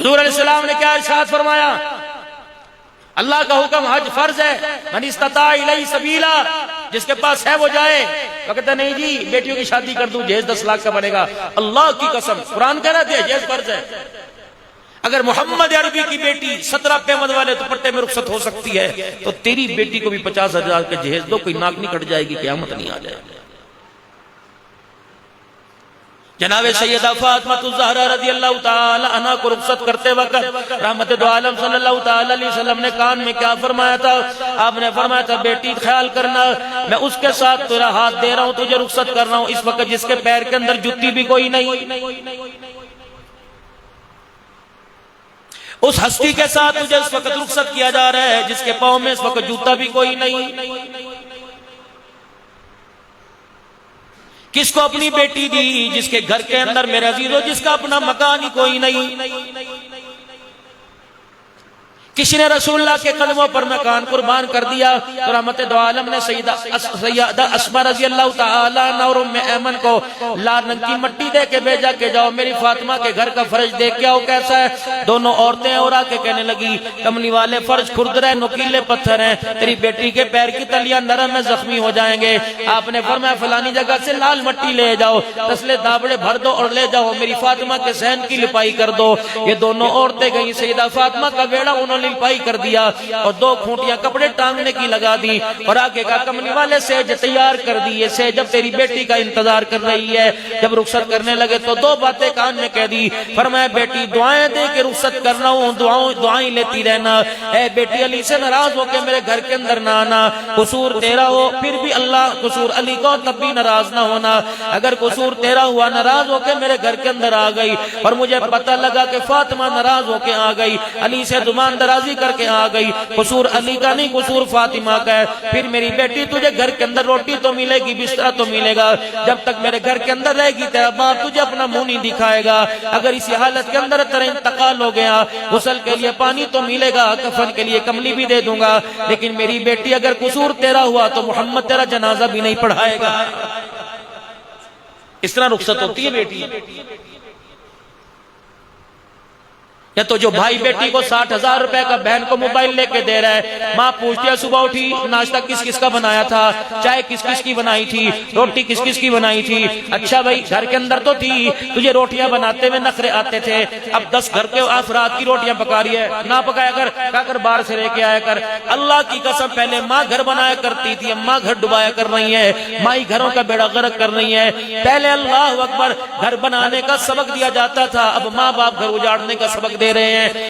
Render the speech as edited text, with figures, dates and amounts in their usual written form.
حضور علیہ السلام نے کیا ارشاد فرمایا؟ اللہ کا حکم حج فرض ہے، من استطاع الیہ سبیلا، جس کے پاس ہے وہ جائے۔ وہ کہتا نہیں جی بیٹیوں کی شادی کر دوں، جہیز 10 لاکھ کا بنے گا۔ اللہ کی قسم، قرآن کہہ رہا ہے جہیز فرض ہے۔ اگر محمد عربی کی بیٹی 17 پیمند والے دوپٹے میں رخصت ہو سکتی ہے تو تیری بیٹی کو بھی 50,000 کا جہیز دو، کوئی ناک نہیں کٹ جائے گی، قیامت نہیں آ جائے گی۔ جناب سیدہ فاطمہ الزہرا رضی اللہ تعالی عنہ کو رخصت کرتے وقت رحمت دو عالم صلی اللہ تعالی علیہ وسلم نے کان میں کیا فرمایا تھا؟ آپ نے فرمایا تھا بیٹی خیال کرنا، میں اس کے ساتھ تیرا ہاتھ دے رہا ہوں، تجھے رخصت کر رہا ہوں اس وقت جس کے پیر کے اندر جوتی بھی کوئی نہیں، اس ہستی کے ساتھ تجھے اس وقت رخصت کیا جا رہا ہے جس کے پاؤں میں اس وقت جوتا بھی کوئی نہیں۔ کس کو اپنی بیٹی دی؟ جس کے گھر کے اندر میرے عزیزو جس کا اپنا مکان ہی کوئی نہیں۔ کسی نے رسول اللہ کے قدموں پر مکان قربان کر دیا تو رحمت دو عالم نے سیدہ اسماء رضی اللہ تعالی عنہ اور ام ایمن کو لال رنگ کی مٹی دے کے بھیجا کہ جاؤ میری فاطمہ کے گھر کا فرش دیکھ کے آؤ کیسا ہے۔ دونوں عورتیں اور آ کے کہنے لگی کملی والے فرش کھردر ہے، نوکیلے پتھر ہیں، تیری بیٹی کے پیر کی تلیاں نرم میں زخمی ہو جائیں گے۔ آپ نے فرمایا فلانی جگہ سے لال مٹی لے جاؤ، تسلے دابڑے بھر دو اور لے جاؤ میری فاطمہ کے صحن کی لپائی کر دو۔ یہ دونوں عورتیں گئیں، سیدہ فاطمہ کا بیڑا انہوں نے لپائی کر دیا اور 2 کھوٹیاں کپڑے ٹانگنے کی لگا دی اور آگے کا کملی والے سیج تیار کر دی، سیج جب تیری بیٹی کا انتظار کر رہی ہے۔ جب رخصت کرنے لگے تو 2 باتیں کان میں کہہ دی، فرمایا بیٹی دعائیں دے کے رخصت کرنا ہوں، دعائیں لیتی رہنا، اے بیٹی علی سے ناراض ہو کے میرے گھر کے اندر نہ آنا، قصور تیرا ہو پھر بھی اللہ قصور علی کو تب بھی ناراض نہ ہونا، اگر قصور تیرا ہوا ناراض ہو کے میرے گھر کے اندر آ گئی اور مجھے پتہ لگا کہ فاطمہ ناراض ہو کے آ گئی، علی سے زبان درازی کر کے آ گئی، قصور علی کا نہیں قصور فاطمہ کا ہے، پھر میری بیٹی تجھے گھر کے اندر روٹی تو ملے گی، بستر تو ملے گا، جب تک میرے گھر کے اندر رہے گی تیرا باپ تجھے اپنا منہ نہیں دکھائے گا، اگر اسی حالت کے اندر تیرا انتقال ہو گیا غسل کے لیے پانی تو ملے گا، کفن کے لیے کملی بھی دے دوں گا، لیکن میری بیٹی اگر قصور تیرا ہوا تو محمد تیرا جنازہ بھی نہیں پڑھائے گا۔ اس طرح رخصت ہوتی ہے بیٹی۔ یا تو جو بھائی بیٹی کو 60,000 روپے کا بہن کو موبائل لے کے دے رہا ہے، ماں پوچھتی ہے صبح اٹھی ناشتہ کس کس کا بنایا تھا، چائے کس کس کی بنائی تھی، روٹی کس کس کی بنائی تھی؟ اچھا بھائی گھر کے اندر تو تھی، تجھے روٹیاں بناتے میں نخرے آتے تھے، اب 10 گھر کے افراد کی روٹیاں پکا رہی ہے، نہ پکایا کر، کہا کر باہر سے لے کے آیا کر۔ اللہ کی قسم پہلے ماں گھر بنایا کرتی تھی، ماں گھر ڈبایا کر رہی ہے، مائی گھروں کا بیڑا غرق کر رہی ہے۔ پہلے اللہ اکبر گھر بنانے کا سبق دیا جاتا تھا، اب ماں باپ گھر اجاڑنے کا سبق دے رہے ہیں۔